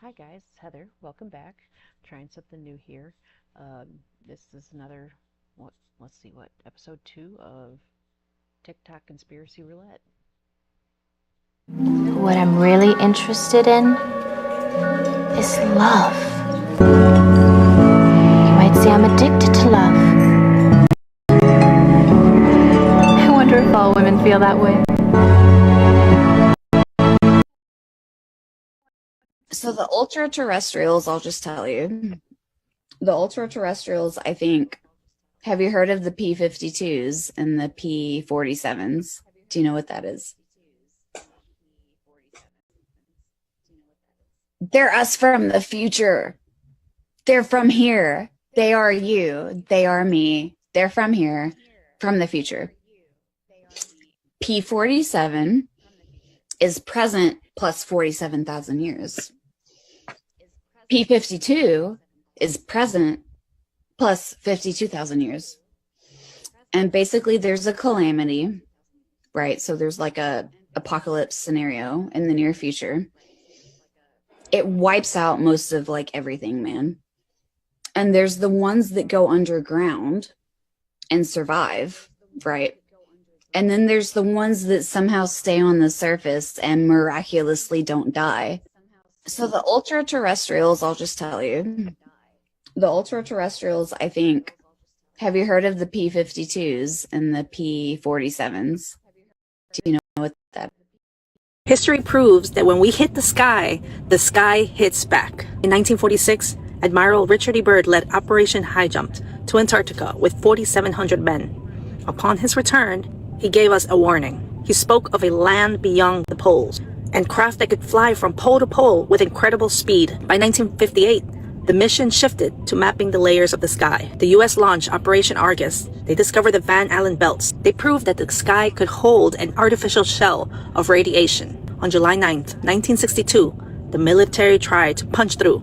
Hi guys, it's Heather. Welcome back. Trying something new here. This is another let's see what episode 2 of TikTok Conspiracy Roulette. What I'm really interested in is love. You might say I'm addicted to love. I wonder if all women feel that way. So the ultra-terrestrials, I'll just tell you. The ultra-terrestrials, I think, have you heard of the P-52s and the P-47s? Do you know what that is? They're us from the future. They're from here. They are you. They are me. They're from here, from the future. P-47 is present plus 47,000 years. P-52 is present plus 52,000 years. And basically there's a calamity, right? So there's like a apocalypse scenario in the near future. It wipes out most of like everything, man. And there's the ones that go underground and survive, right? And then there's the ones that somehow stay on the surface and miraculously don't die. So the ultra-terrestrials, I'll just tell you. The ultra-terrestrials, I think, have you heard of the P-52s and the P-47s? Do you know what that is? History proves that when we hit the sky hits back. In 1946, Admiral Richard E. Byrd led Operation High Jump to Antarctica with 4,700 men. Upon his return, he gave us a warning. He spoke of a land beyond the poles and craft that could fly from pole to pole with incredible speed. By 1958, the mission shifted to mapping the layers of the sky. The U.S. launched Operation Argus. They discovered the Van Allen belts. They proved that the sky could hold an artificial shell of radiation. On July 9th, 1962, the military tried to punch through.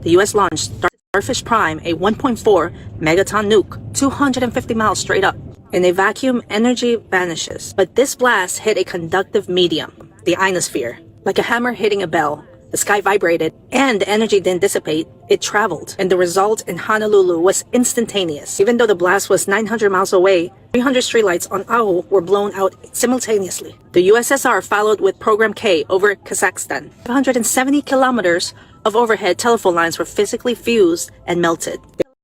The U.S. launched Starfish Prime, a 1.4 megaton nuke, 250 miles straight up. In a vacuum, energy vanishes. But this blast hit a conductive medium, the ionosphere. Like a hammer hitting a bell, the sky vibrated, and the energy didn't dissipate, it traveled. And the result in Honolulu was instantaneous. Even though the blast was 900 miles away, 300 streetlights on Oahu were blown out simultaneously. The USSR followed with Program K over Kazakhstan. 570 kilometers of overhead telephone lines were physically fused and melted.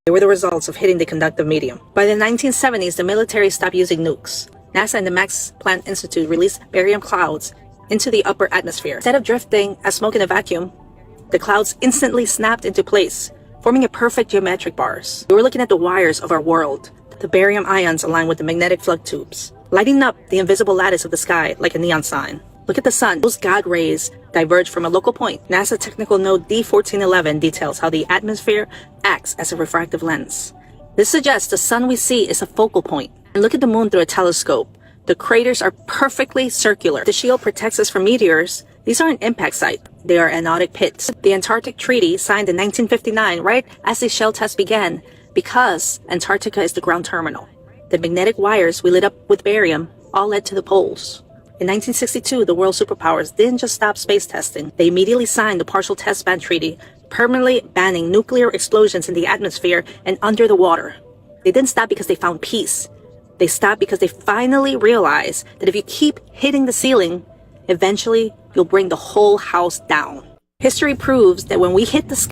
They were the results of hitting the conductive medium. By the 1970s, the military stopped using nukes. NASA and the Max Planck Institute released barium clouds into the upper atmosphere. Instead of drifting as smoke in a vacuum, the clouds instantly snapped into place, forming a perfect geometric bars. We were looking at the wires of our world. The barium ions aligned with the magnetic flood tubes, lighting up the invisible lattice of the sky like a neon sign. Look at the sun. Those God rays diverge from a local point. NASA technical note D1411 details how the atmosphere acts as a refractive lens. This suggests the sun we see is a focal point. And look at the moon through a telescope. The craters are perfectly circular. The shield protects us from meteors. These aren't impact sites. They are anodic pits. The Antarctic Treaty, signed in 1959, right as the shell test began, because Antarctica is the ground terminal. The magnetic wires we lit up with barium all led to the poles. In 1962, the world superpowers didn't just stop space testing. They immediately signed the Partial Test Ban Treaty, permanently banning nuclear explosions in the atmosphere and under the water. They didn't stop because they found peace. They stopped because they finally realized that if you keep hitting the ceiling, eventually you'll bring the whole house down. History proves that when we hit the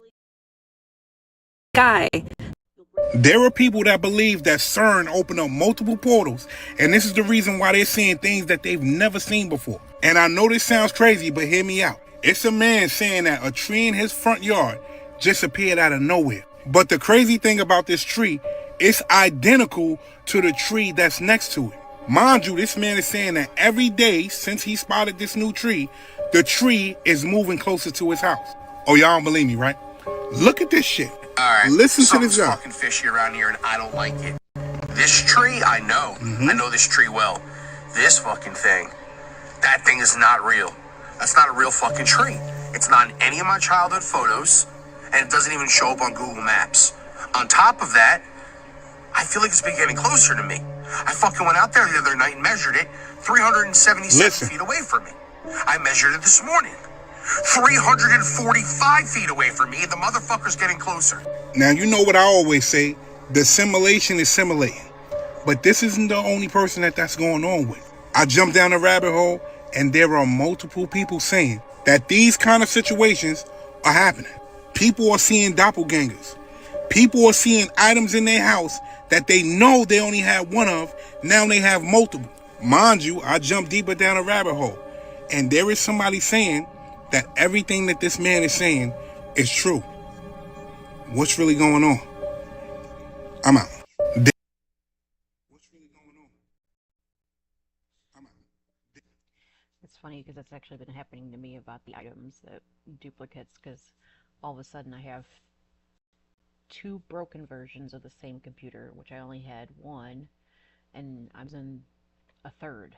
sky, there are people that believe that CERN opened up multiple portals, and this is the reason why they're seeing things that they've never seen before. And I know this sounds crazy, but hear me out. It's a man saying that a tree in his front yard just appeared out of nowhere. But the crazy thing about this tree, it's identical to the tree that's next to it. Mind you, this man is saying that every day since he spotted this new tree, the tree is moving closer to his house. Oh, y'all don't believe me, right? Look at this shit. Alright, listen to this guy. Something's fucking fishy around here and I don't like it. This tree, I know. I know this tree well. This fucking thing, that thing is not real. That's not a real fucking tree. It's not in any of my childhood photos, and it doesn't even show up on Google Maps. On top of that, I feel like it's been getting closer to me. I fucking went out there the other night and measured it 377 feet away from me. I measured it this morning. 345 feet away from me, and the motherfucker's getting closer. Now, you know what I always say, the simulation is simulating. But this isn't the only person that's going on with. I jumped down a rabbit hole, and there are multiple people saying that these kind of situations are happening. People are seeing doppelgangers. People are seeing items in their house that they know they only had one of, now they have multiple. Mind you, I jumped deeper down a rabbit hole, and there is somebody saying that everything that this man is saying is true. What's really going on? I'm out. What's really going on? I'm out. It's funny because it's actually been happening to me about the items, that duplicates, because all of a sudden I have two broken versions of the same computer, which I only had one, and I'm in a third.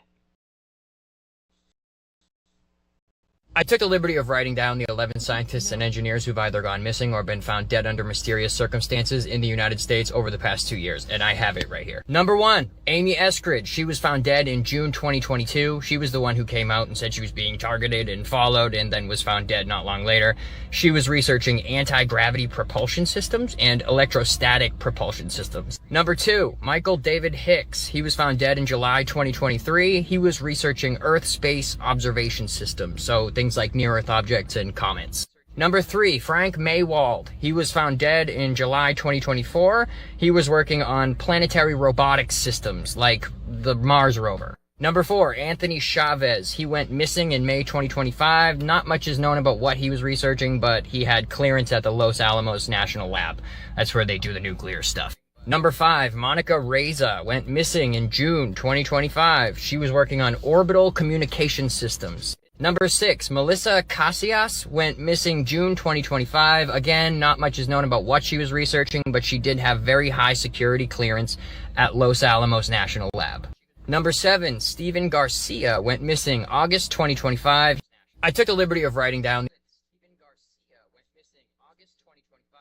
I took the liberty of writing down the 11 scientists and engineers who've either gone missing or been found dead under mysterious circumstances in the United States over the past 2 years, and I have it right here. Number 1, Amy Eskridge. She was found dead in June 2022. She was the one who came out and said she was being targeted and followed and then was found dead not long later. She was researching anti-gravity propulsion systems and electrostatic propulsion systems. Number 2, Michael David Hicks. He was found dead in July 2023. He was researching Earth-space observation systems, so things like near-Earth objects and comets. Number 3, Frank Maywald. He was found dead in July 2024. He was working on planetary robotics systems like the Mars rover. Number 4, Anthony Chavez. He went missing in May 2025. Not much is known about what he was researching, but he had clearance at the Los Alamos National Lab. That's where they do the nuclear stuff. Number 5, Monica Reza went missing in June 2025. She was working on orbital communication systems. Number 6, Melissa Casillas went missing June 2025. Again, not much is known about what she was researching, but she did have very high security clearance at Los Alamos National Lab. Number 7, Steven Garcia went missing August 2025. I took the liberty of writing down. Steven Garcia went missing August 2025.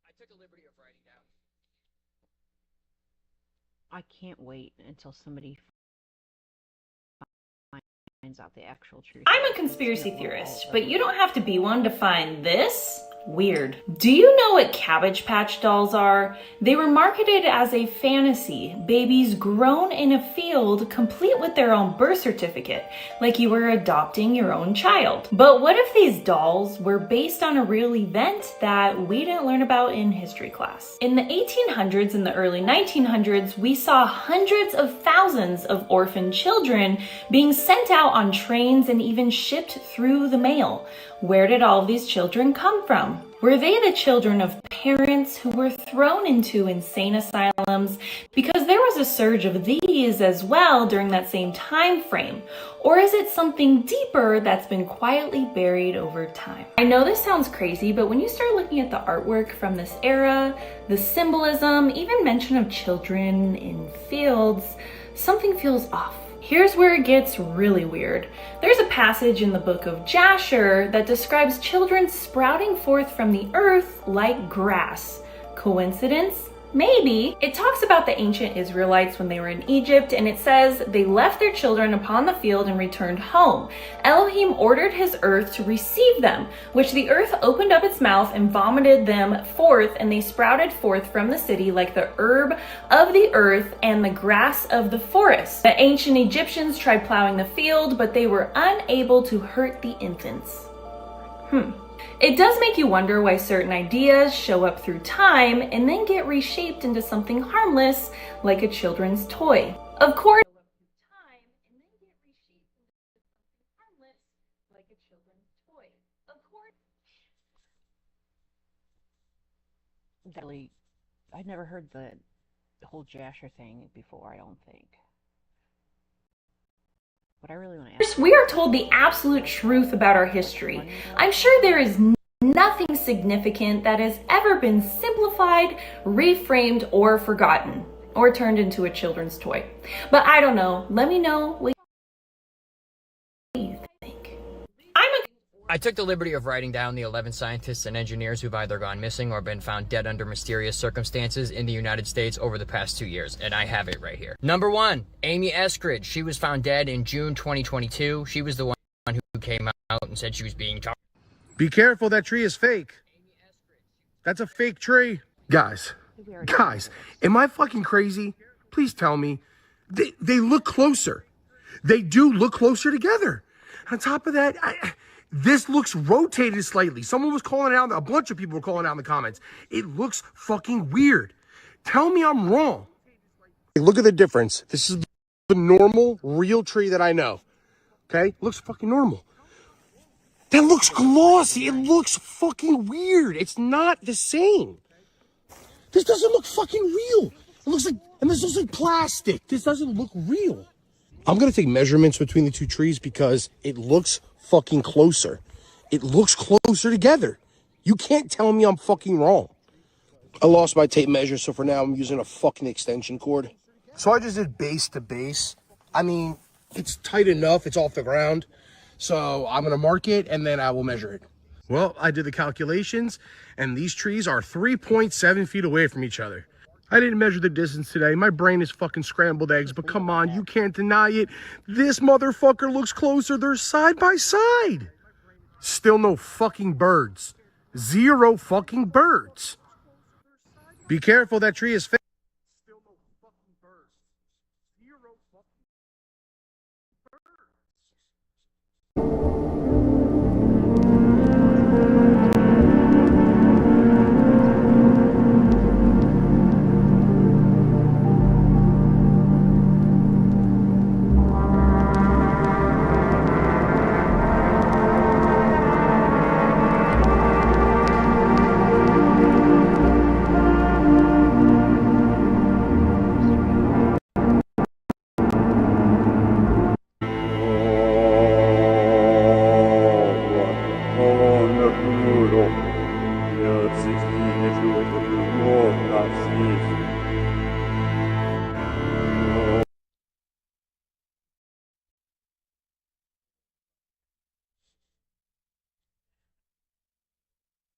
I took the liberty of writing down. I can't wait until somebody finds out the actual truth. I'm a conspiracy theorist, but you don't have to be one to find this weird. Do you know what Cabbage Patch dolls are? They were marketed as a fantasy, babies grown in a field complete with their own birth certificate, like you were adopting your own child. But what if these dolls were based on a real event that we didn't learn about in history class? In the 1800s and the early 1900s, we saw hundreds of thousands of orphan children being sent out on trains and even shipped through the mail. Where did all of these children come from? Were they the children of parents who were thrown into insane asylums because there was a surge of these as well during that same time frame? Or is it something deeper that's been quietly buried over time? I know this sounds crazy, but when you start looking at the artwork from this era, the symbolism, even mention of children in fields, something feels off. Here's where it gets really weird. There's a passage in the book of Jasher that describes children sprouting forth from the earth like grass. Coincidence? Maybe. It talks about the ancient Israelites when they were in Egypt, and it says they left their children upon the field and returned home. Elohim ordered his earth to receive them, which the earth opened up its mouth and vomited them forth, and they sprouted forth from the city like the herb of the earth and the grass of the forest. The ancient Egyptians tried plowing the field, but they were unable to hurt the infants. It does make you wonder why certain ideas show up through time and then get reshaped into something harmless like a children's toy. Of course, Really, I'd never heard the whole Jasher thing before, I don't think. But I really want to ask. We are told the absolute truth about our history. I'm sure there is nothing significant that has ever been simplified, reframed, or forgotten, or turned into a children's toy. But I don't know. Let me know what you think. I took the liberty of writing down the 11 scientists and engineers who've either gone missing or been found dead under mysterious circumstances in the United States over the past 2 years, and I have it right here. Number 1, Amy Eskridge. She was found dead in June 2022. She was the one who came out and said she was being charged. Be careful, that tree is fake. That's a fake tree. Guys, am I fucking crazy? Please tell me. They look closer. They do look closer together. On top of that, this looks rotated slightly. Someone was calling it out. A bunch of people were calling it out in the comments. It looks fucking weird. Tell me I'm wrong. Look at the difference. This is the normal, real tree that I know. Okay? Looks fucking normal. That looks glossy. It looks fucking weird. It's not the same. This doesn't look fucking real. It looks like, and this looks like plastic. This doesn't look real. I'm going to take measurements between the two trees because it looks fucking closer. It looks closer together. You can't tell me I'm fucking wrong. I lost my tape measure, so for now I'm using a fucking extension cord. So I just did base to base. I mean, it's tight enough. It's off the ground. So I'm going to mark it and then I will measure it. Well, I did the calculations and these trees are 3.7 feet away from each other. I didn't measure the distance today. My brain is fucking scrambled eggs, but come on, you can't deny it. This motherfucker looks closer. They're side by side. Still no fucking birds. Zero fucking birds. Be careful, that tree is fake.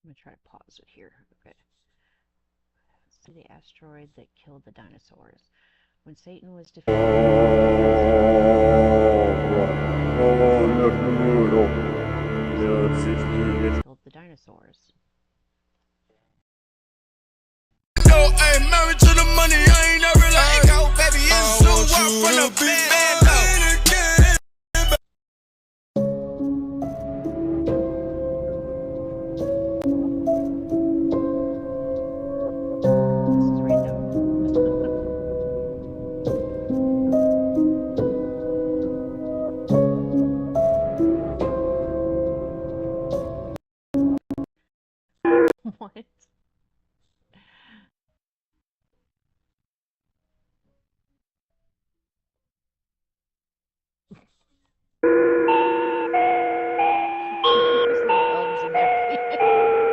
I'm gonna try to pause it here. Okay. See the asteroid that killed the dinosaurs. When Satan was defeated, killed the dinosaurs. No, I ain't married to the money. I ain't never let it go, baby. It's so up from the big bad dog. What? There's little elves in there. You can pause it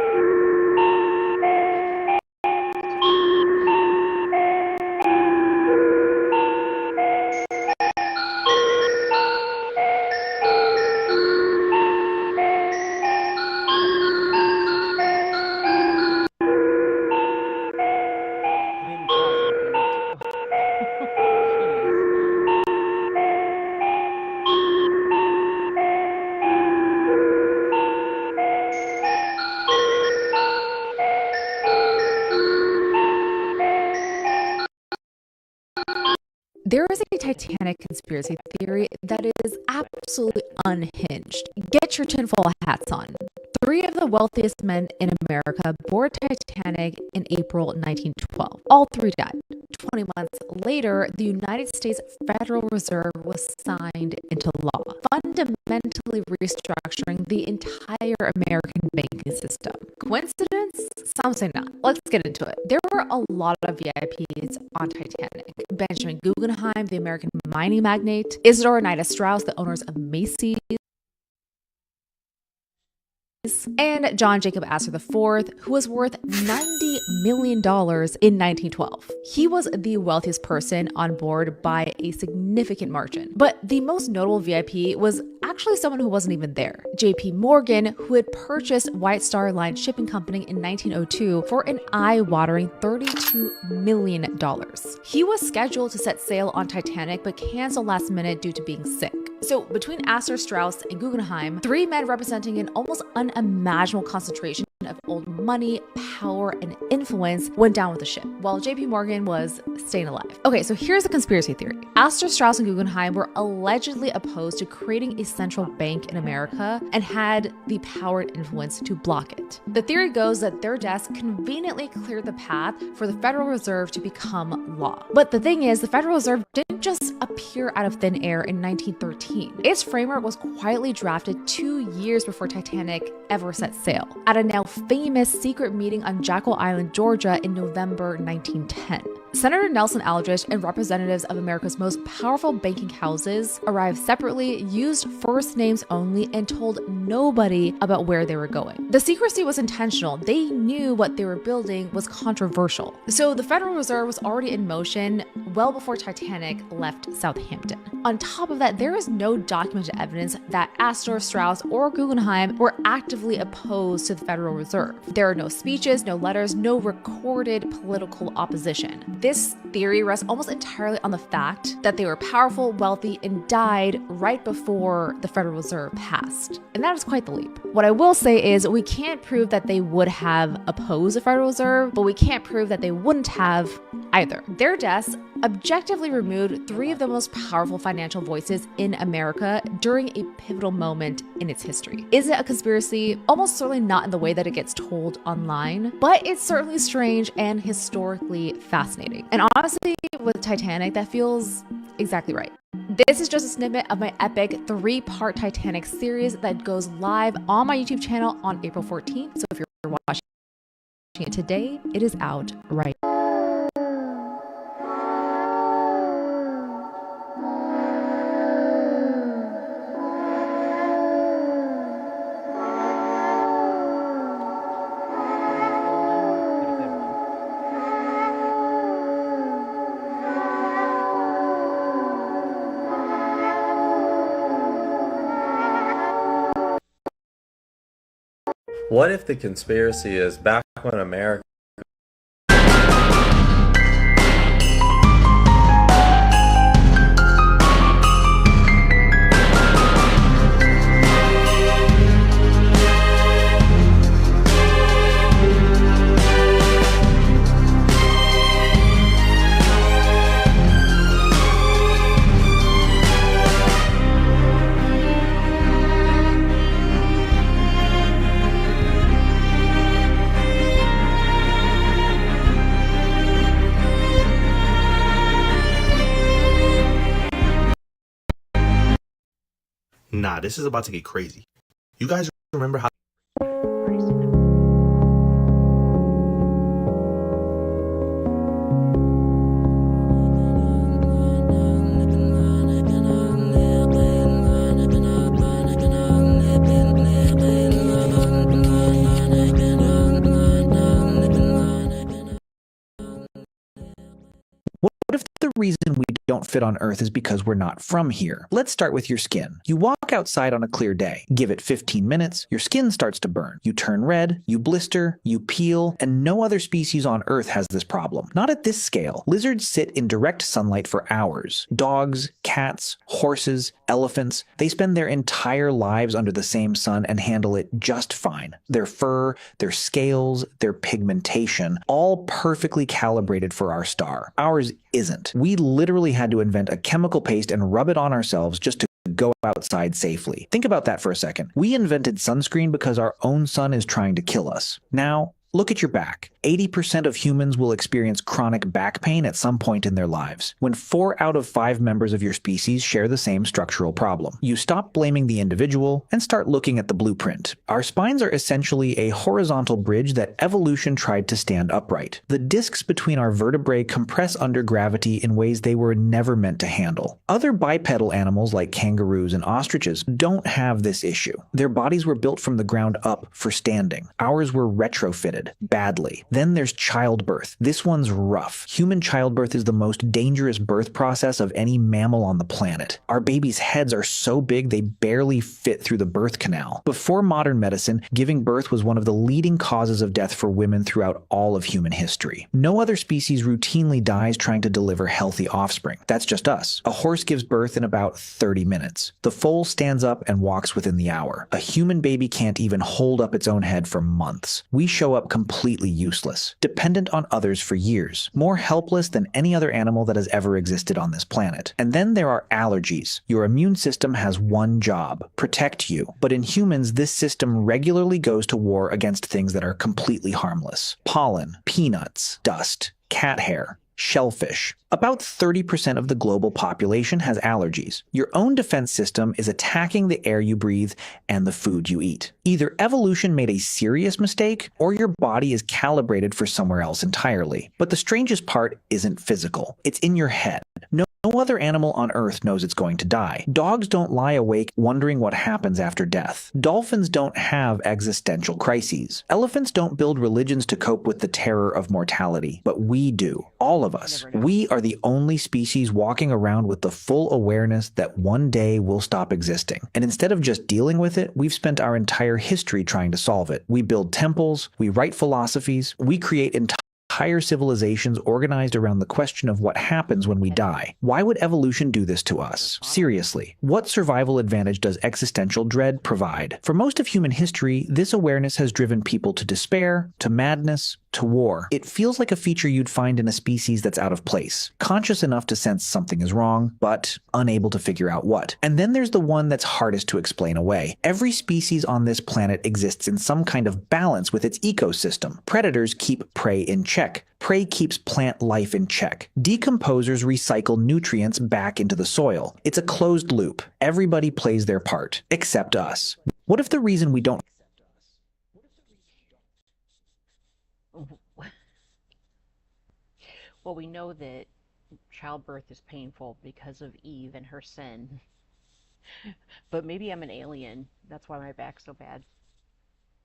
if you need to. There is a Titanic conspiracy theory that is absolutely unhinged. Get your tinfoil hats on. 3 of the wealthiest men in America boarded Titanic in April 1912. All 3 died. 20 months later, the United States Federal Reserve was signed into law, fundamentally restructuring the entire American banking system. Coincidence? Some say not. Let's get into it. There were a lot of VIPs on Titanic. Benjamin Guggenheim, the American mining magnate, Isidore and Ida Strauss, the owners of Macy's, and John Jacob Astor IV, who was worth $90 million in 1912. He was the wealthiest person on board by a significant margin. But the most notable VIP was actually actually someone who wasn't even there. JP Morgan, who had purchased White Star Line Shipping Company in 1902 for an eye-watering $32 million. He was scheduled to set sail on Titanic but canceled last minute due to being sick. So between Astor, Strauss, and Guggenheim, three men representing an almost unimaginable concentration of old money, power, and influence went down with the ship, while JP Morgan was staying alive. Okay, so here's a conspiracy theory. Astor, Strauss, and Guggenheim were allegedly opposed to creating a central bank in America and had the power and influence to block it. The theory goes that their deaths conveniently cleared the path for the Federal Reserve to become law. But the thing is, the Federal Reserve didn't just appear out of thin air in 1913. Its framework was quietly drafted 2 years before Titanic ever set sail, at a now famous secret meeting on Jekyll Island, Georgia in November 1910. Senator Nelson Aldrich and representatives of America's most powerful banking houses arrived separately, used first names only, and told nobody about where they were going. The secrecy was intentional. They knew what they were building was controversial. So the Federal Reserve was already in motion well before Titanic left Southampton. On top of that, there is no documented evidence that Astor, Strauss, or Guggenheim were actively opposed to the Federal Reserve. There are no speeches, no letters, no recorded political opposition. This theory rests almost entirely on the fact that they were powerful, wealthy, and died right before the Federal Reserve passed. And that is quite the leap. What I will say is we can't prove that they would have opposed the Federal Reserve, but we can't prove that they wouldn't have either. Their deaths objectively removed three of the most powerful financial voices in America during a pivotal moment in its history. Is it a conspiracy? Almost certainly not in the way that it gets told online, but it's certainly strange and historically fascinating. And honestly, with Titanic, that feels exactly right. This is just a snippet of my epic 3-part Titanic series that goes live on my YouTube channel on April 14th. So if you're watching it today, it is out right now. What if the conspiracy is back when America Nah, this is about to get crazy. You guys remember how What if the reason we don't fit on Earth is because we're not from here? Let's start with your skin. You walk outside on a clear day. Give it 15 minutes, your skin starts to burn. You turn red, you blister, you peel, and no other species on Earth has this problem. Not at this scale. Lizards sit in direct sunlight for hours. Dogs, cats, horses, elephants, they spend their entire lives under the same sun and handle it just fine. Their fur, their scales, their pigmentation, all perfectly calibrated for our star. Ours isn't. We literally had to invent a chemical paste and rub it on ourselves just to go outside safely. Think about that for a second. We invented sunscreen because our own sun is trying to kill us. Now, look at your back. 80% of humans will experience chronic back pain at some point in their lives, when 4 out of 5 members of your species share the same structural problem. You stop blaming the individual and start looking at the blueprint. Our spines are essentially a horizontal bridge that evolution tried to stand upright. The discs between our vertebrae compress under gravity in ways they were never meant to handle. Other bipedal animals like kangaroos and ostriches don't have this issue. Their bodies were built from the ground up for standing. Ours were retrofitted badly. Then there's childbirth. This one's rough. Human childbirth is the most dangerous birth process of any mammal on the planet. Our babies' heads are so big they barely fit through the birth canal. Before modern medicine, giving birth was one of the leading causes of death for women throughout all of human history. No other species routinely dies trying to deliver healthy offspring. That's just us. A horse gives birth in about 30 minutes. The foal stands up and walks within the hour. A human baby can't even hold up its own head for months. We show up completely useless, dependent on others for years, more helpless than any other animal that has ever existed on this planet. And then there are allergies. Your immune system has one job: protect you. But in humans, this system regularly goes to war against things that are completely harmless. Pollen, peanuts, dust, cat hair, shellfish. About 30% of the global population has allergies. Your own defense system is attacking the air you breathe and the food you eat. Either evolution made a serious mistake, or your body is calibrated for somewhere else entirely. But the strangest part isn't physical. It's in your head. No other animal on Earth knows it's going to die. Dogs don't lie awake wondering what happens after death. Dolphins don't have existential crises. Elephants don't build religions to cope with the terror of mortality. But we do. All of us. We are the only species walking around with the full awareness that one day we'll stop existing. And instead of just dealing with it, we've spent our entire history trying to solve it. We build temples, we write philosophies, we create entire civilizations organized around the question of what happens when we die. Why would evolution do this to us? Seriously, what survival advantage does existential dread provide? For most of human history, this awareness has driven people to despair, to madness, to war. It feels like a feature you'd find in a species that's out of place, conscious enough to sense something is wrong, but unable to figure out what. And then there's the one that's hardest to explain away. Every species on this planet exists in some kind of balance with its ecosystem. Predators keep prey in check. Prey keeps plant life in check. Decomposers recycle nutrients back into the soil. It's a closed loop. Everybody plays their part, except us. What if the reason we don't Well, we know that childbirth is painful because of Eve and her sin. But maybe I'm an alien. That's why my back's so bad.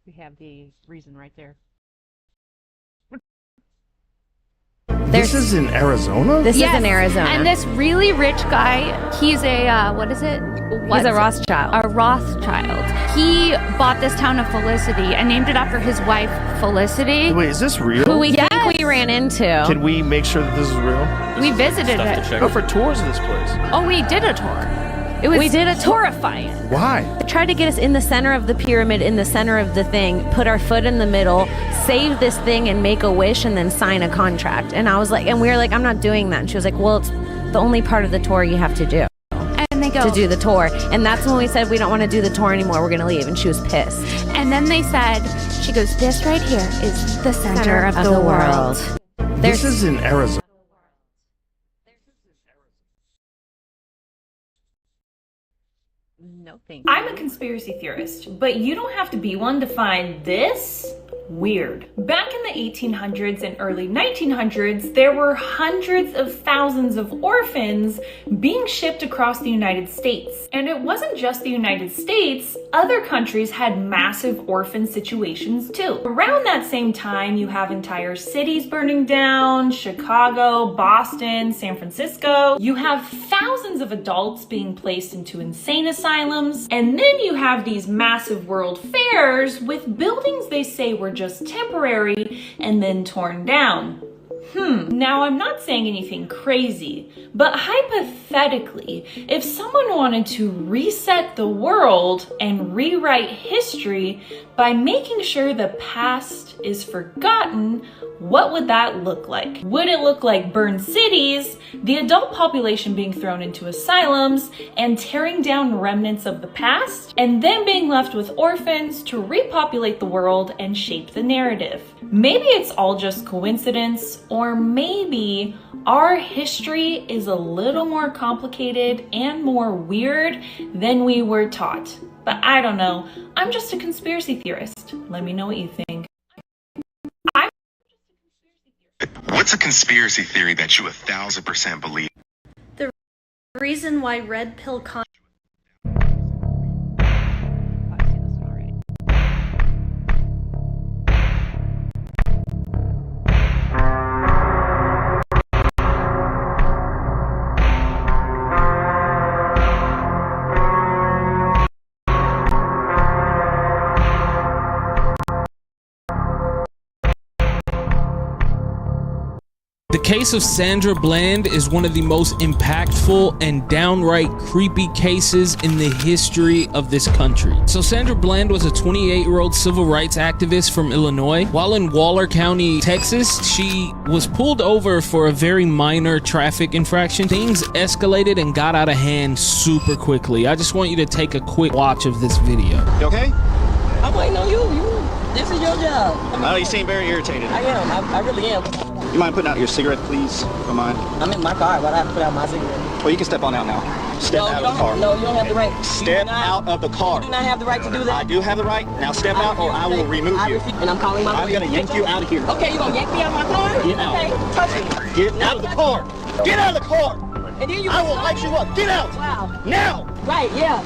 We have the reason right there. This is in Arizona? This is in Arizona. And this really rich guy, he's a, what is it? He's a Rothschild. A Rothschild. He bought this town of Felicity and named it after his wife, Felicity. Wait, is this real? Who we think we ran into. Can we make sure that this is real? We visited it. Go for tours of this place. Oh, we did a tour. We did a tour. Horrifying. Why? They tried to get us in the center of the pyramid, in the center of the thing, put our foot in the middle, save this thing and make a wish and then sign a contract. And I was like, and we were like, I'm not doing that. And she was like, well, it's the only part of the tour you have to do. And they go, to do the tour. And that's when we said, we don't want to do the tour anymore. We're going to leave. And she was pissed. And then they said, she goes, this right here is the center of the world. This is in Arizona. No, thank you. I'm a conspiracy theorist, but you don't have to be one to find this weird. Back in the 1800s and early 1900s, there were hundreds of thousands of orphans being shipped across the United States. And it wasn't just the United States, other countries had massive orphan situations too. Around that same time, you have entire cities burning down, Chicago, Boston, San Francisco. You have thousands of adults being placed into insane asylums. And then you have these massive world fairs with buildings they say were just temporary and then torn down. Now I'm not saying anything crazy, but hypothetically, if someone wanted to reset the world and rewrite history by making sure the past is forgotten, what would that look like? Would it look like burned cities, the adult population being thrown into asylums, and tearing down remnants of the past, and then being left with orphans to repopulate the world and shape the narrative? Maybe it's all just coincidence, or maybe our history is a little more complicated and more weird than we were taught. But I don't know. I'm just a conspiracy theorist. Let me know what you think. What's a conspiracy theory that you 1,000% believe? The reason why red pill case of Sandra Bland is one of the most impactful and downright creepy cases in the history of this country. So Sandra Bland was a 28-year-old civil rights activist from Illinois. While in Waller County, Texas, she was pulled over for a very minor traffic infraction. Things escalated and got out of hand super quickly. I just want you to take a quick watch of this video. You okay? I'm waiting on you. This is your job. Oh, you seem very irritated. I am. I really am. You mind putting out your cigarette, please? Don't mind. I'm in my car. Why do I have to put out my cigarette? Well, you can step on out now. Step out of the car. No, you don't have the right. Step out of the car. You do not have the right to do that. I do have the right. Now step out or I will remove you. And I'm calling my I'm going to yank you out of here. Okay, you going to yank me out of my car? Get out. Okay, touch me. Get out of the car. Get out of the car. And then I will light you up. Get out. Wow. Now. Right, yeah.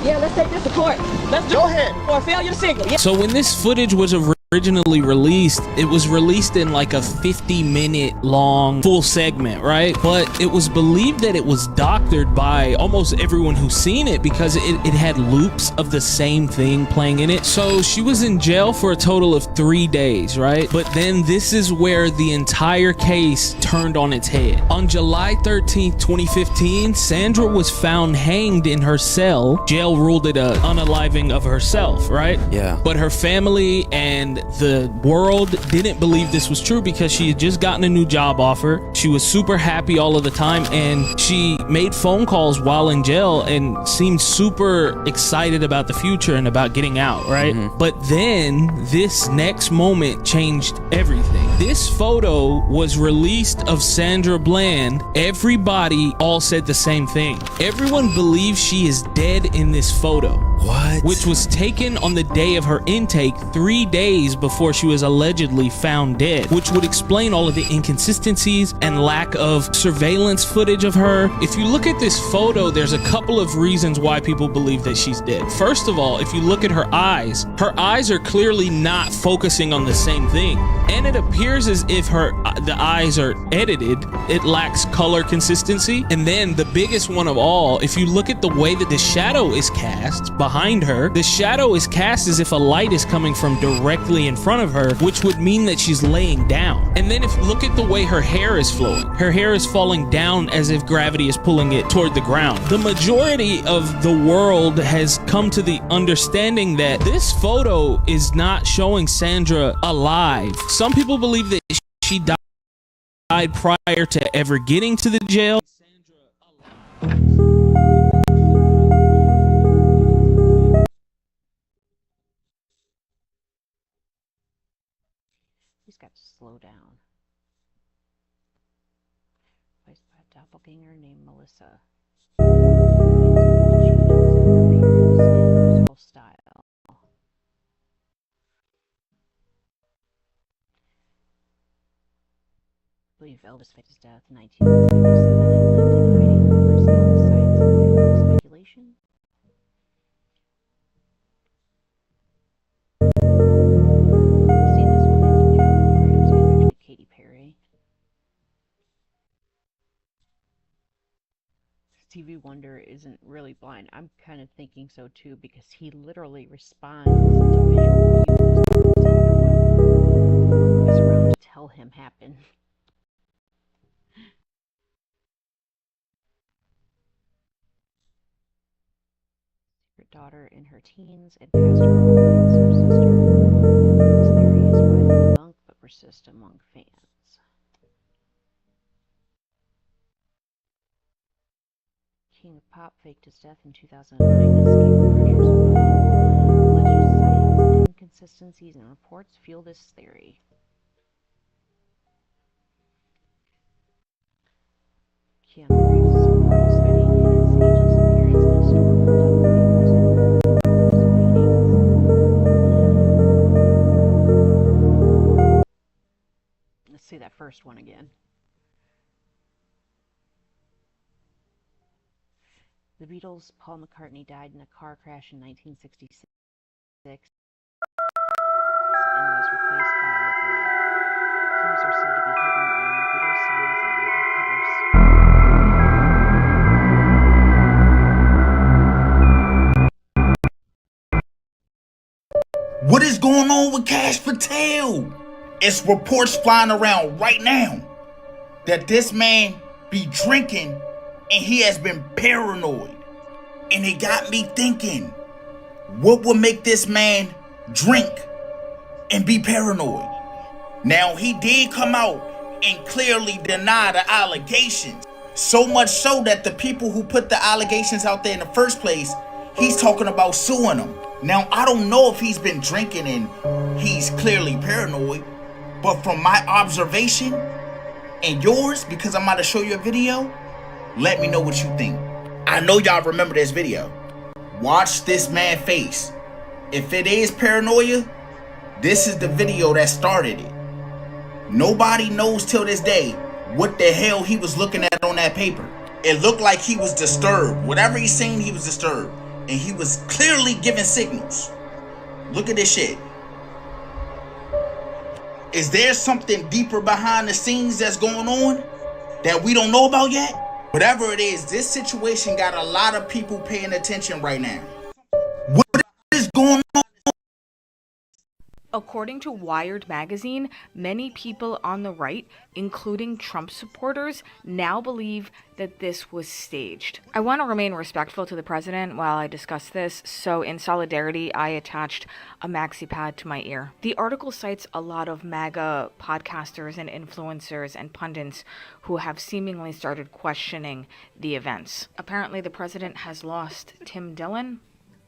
Yeah, let's take this to court. Let's go ahead. Or failure to signal. Yeah. So when this footage was originally released, it was released in like a 50-minute long full segment, right? But it was believed that it was doctored by almost everyone who's seen it because it had loops of the same thing playing in it. So she was in jail for a total of 3 days, right? But then this is where the entire case turned on its head. On July 13th, 2015, Sandra was found hanged in her cell. Jail ruled it an unaliving of herself, right? Yeah. But her family and the world didn't believe this was true because she had just gotten a new job offer. She was super happy all of the time, and she made phone calls while in jail and seemed super excited about the future and about getting out, right? But then this next moment changed everything. This photo was released of Sandra Bland. Everybody all said the same thing. Everyone believes she is dead in this photo. What? Which was taken on the day of her intake, 3 days before she was allegedly found dead, which would explain all of the inconsistencies and lack of surveillance footage of her. If you look at this photo, there's a couple of reasons why people believe that she's dead. First of all, if you look at her eyes are clearly not focusing on the same thing. And it appears as if the eyes are edited. It lacks color consistency. And then the biggest one of all, if you look at the way that the shadow is cast behind her, the shadow is cast as if a light is coming from directly in front of her, which would mean that she's laying down. And then if you look at the way her hair is flowing, her hair is falling down as if gravity is pulling it toward the ground. The majority of the world has come to the understanding that this photo is not showing Sandra alive. Some people believe that she died prior to ever getting to the jail. He's got to slow down. Placed by a doppelganger named Melissa. Style. I believe Elvis faked his death in 1977 and lived in hiding for his illness signs and speculation. Katy Perry. Stevie Wonder isn't really blind. I'm kind of thinking so too because he literally responds to visual cues that everyone is around to tell him happen. Secret daughter in her teens and passed her home as her sister. This theory is widely debunked but persists among fans. King of Pop faked his death in 2009 and escaped pressures of alleged sightings and inconsistencies in reports fuel this theory. Keanu Reeves is reportedly spending his ageless appearance in a historical documentary presented. Let's see that first one again. The Beatles' Paul McCartney died in a car crash in 1966 and was replaced by a lookalike. Clues are said to be hidden in Beatles songs and album covers. What is going on with Cash Patel? It's reports flying around right now that this man be drinking and he has been paranoid. And it got me thinking, what would make this man drink and be paranoid? Now, he did come out and clearly deny the allegations. So much so that the people who put the allegations out there in the first place, he's talking about suing them. Now, I don't know if he's been drinking and he's clearly paranoid, but from my observation and yours, because I'm about to show you a video, let me know what you think. I know y'all remember this video. Watch this man's face. If it is paranoia, this is the video that started it. Nobody knows till this day what the hell he was looking at on that paper. It looked like he was disturbed. Whatever he's saying, he was disturbed. And he was clearly giving signals. Look at this shit. Is there something deeper behind the scenes that's going on that we don't know about yet? Whatever it is, this situation got a lot of people paying attention right now. What is going on? According to Wired magazine, many people on the right, including Trump supporters, now believe that this was staged. I want to remain respectful to the president while I discuss this, so in solidarity, I attached a maxi pad to my ear. The article cites a lot of MAGA podcasters and influencers and pundits who have seemingly started questioning the events. Apparently, the president has lost Tim Dillon.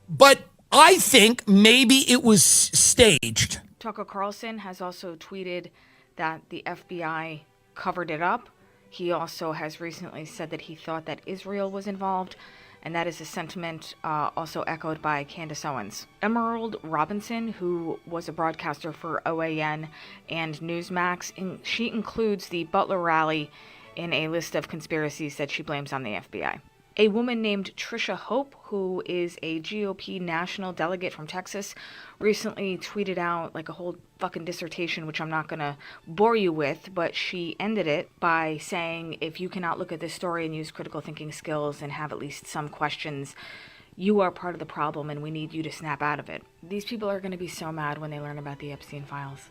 But I think maybe it was staged. Tucker Carlson has also tweeted that the FBI covered it up. He also has recently said that he thought that Israel was involved, and that is a sentiment also echoed by Candace Owens. Emerald Robinson, who was a broadcaster for OAN and Newsmax, she includes the Butler rally in a list of conspiracies that she blames on the FBI. A woman named Trisha Hope, who is a GOP national delegate from Texas, recently tweeted out like a whole fucking dissertation, which I'm not going to bore you with, but she ended it by saying, if you cannot look at this story and use critical thinking skills and have at least some questions, you are part of the problem and we need you to snap out of it. These people are going to be so mad when they learn about the Epstein files.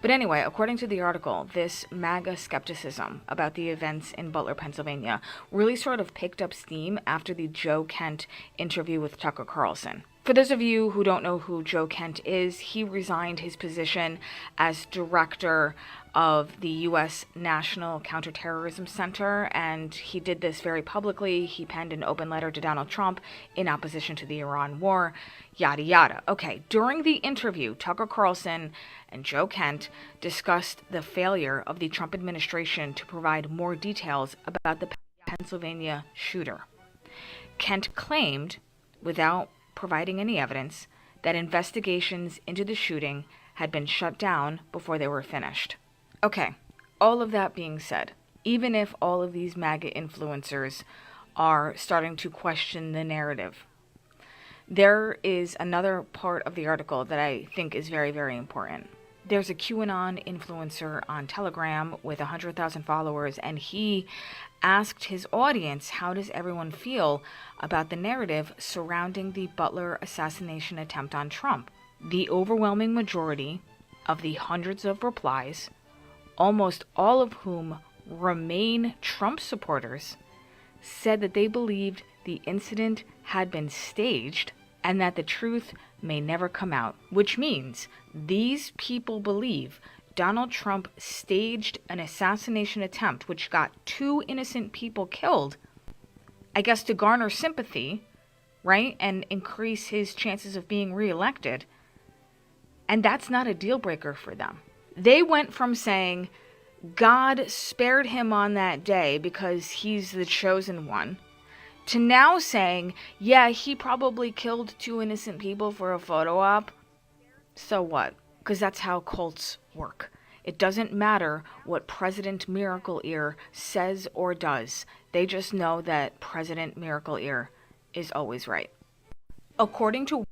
But anyway, according to the article, this MAGA skepticism about the events in Butler, Pennsylvania really sort of picked up steam after the Joe Kent interview with Tucker Carlson. For those of you who don't know who Joe Kent is, he resigned his position as director of the U.S. National Counterterrorism Center, and he did this very publicly. He penned an open letter to Donald Trump in opposition to the Iran war, yada yada. Okay, during the interview, Tucker Carlson and Joe Kent discussed the failure of the Trump administration to provide more details about the Pennsylvania shooter. Kent claimed, without providing any evidence, that investigations into the shooting had been shut down before they were finished. Okay, all of that being said, even if all of these MAGA influencers are starting to question the narrative, there is another part of the article that I think is very, very important. There's a QAnon influencer on Telegram with 100,000 followers, and he asked his audience, how does everyone feel about the narrative surrounding the Butler assassination attempt on Trump? The overwhelming majority of the hundreds of replies, almost all of whom remain Trump supporters, said that they believed the incident had been staged and that the truth may never come out, which means these people believe Donald Trump staged an assassination attempt which got 2 innocent people killed, I guess to garner sympathy, right, and increase his chances of being reelected. And that's not a deal breaker for them. They went from saying God spared him on that day because he's the chosen one, to now saying, yeah, he probably killed 2 innocent people for a photo op. So what? Because that's how cults work. It doesn't matter what President Miracle Ear says or does. They just know that President Miracle Ear is always right. According to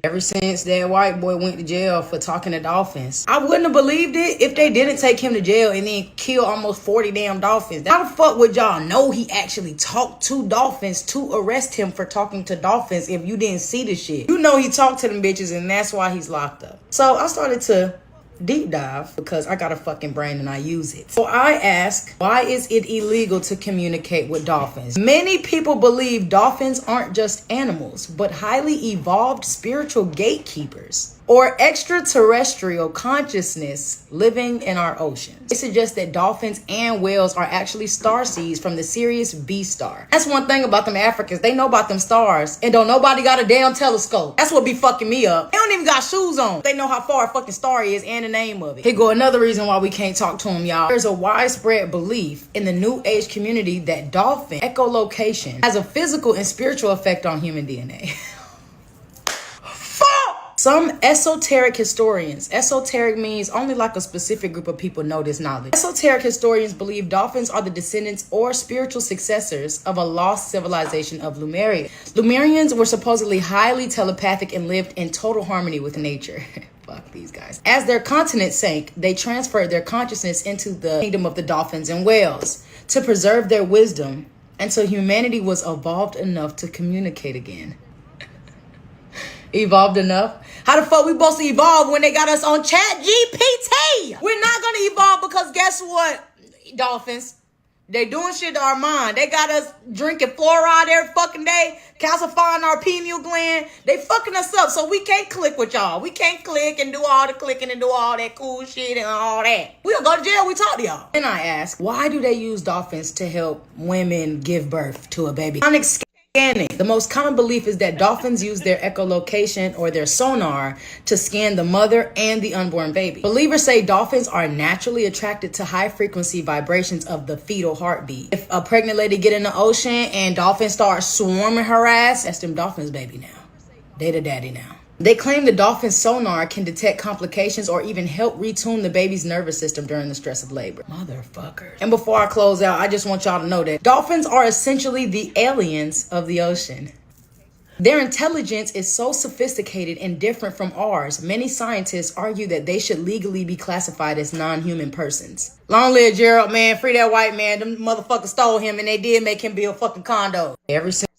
ever since that white boy went to jail for talking to dolphins. I wouldn't have believed it if they didn't take him to jail and then kill almost 40 damn dolphins. How the fuck would y'all know he actually talked to dolphins to arrest him for talking to dolphins if you didn't see the shit? You know he talked to them bitches and that's why he's locked up. So I started to deep dive because I got a fucking brain and I use it. So I ask, why is it illegal to communicate with dolphins? Many people believe dolphins aren't just animals, but highly evolved spiritual gatekeepers or extraterrestrial consciousness living in our oceans. They suggest that dolphins and whales are actually starseeds from the Sirius B star. That's one thing about them Africans. They know about them stars and don't nobody got a damn telescope. That's what be fucking me up. They don't even got shoes on. They know how far a fucking star is and the name of it. Here go another reason why we can't talk to them, y'all. There's a widespread belief in the New Age community that dolphin echolocation has a physical and spiritual effect on human DNA. Some esoteric historians, esoteric means only like a specific group of people know this knowledge. Esoteric historians believe dolphins are the descendants or spiritual successors of a lost civilization of Lemuria. Lemurians were supposedly highly telepathic and lived in total harmony with nature. Fuck these guys. As their continent sank, they transferred their consciousness into the kingdom of the dolphins and whales to preserve their wisdom until humanity was evolved enough to communicate again. Evolved enough? How the fuck we supposed to evolve when they got us on Chat GPT? We're not gonna evolve because guess what, dolphins? They doing shit to our mind. They got us drinking fluoride every fucking day, calcifying our pineal gland. They fucking us up, so we can't click with y'all. We can't click and do all the clicking and do all that cool shit and all that. We'll go to jail, we talk to y'all. And I ask, why do they use dolphins to help women give birth to a baby? Scanning. The most common belief is that dolphins use their echolocation or their sonar to scan the mother and the unborn baby. Believers say dolphins are naturally attracted to high frequency vibrations of the fetal heartbeat. If a pregnant lady get in the ocean and dolphins start swarming her ass, that's them dolphins baby now. They the daddy now. They claim the dolphin sonar can detect complications or even help retune the baby's nervous system during the stress of labor. Motherfuckers. And before I close out, I just want y'all to know that dolphins are essentially the aliens of the ocean. Their intelligence is so sophisticated and different from ours, many scientists argue that they should legally be classified as non-human persons. Long live Gerald, man. Free that white man. Them motherfuckers stole him and they did make him build fucking condo. Every single Gerald.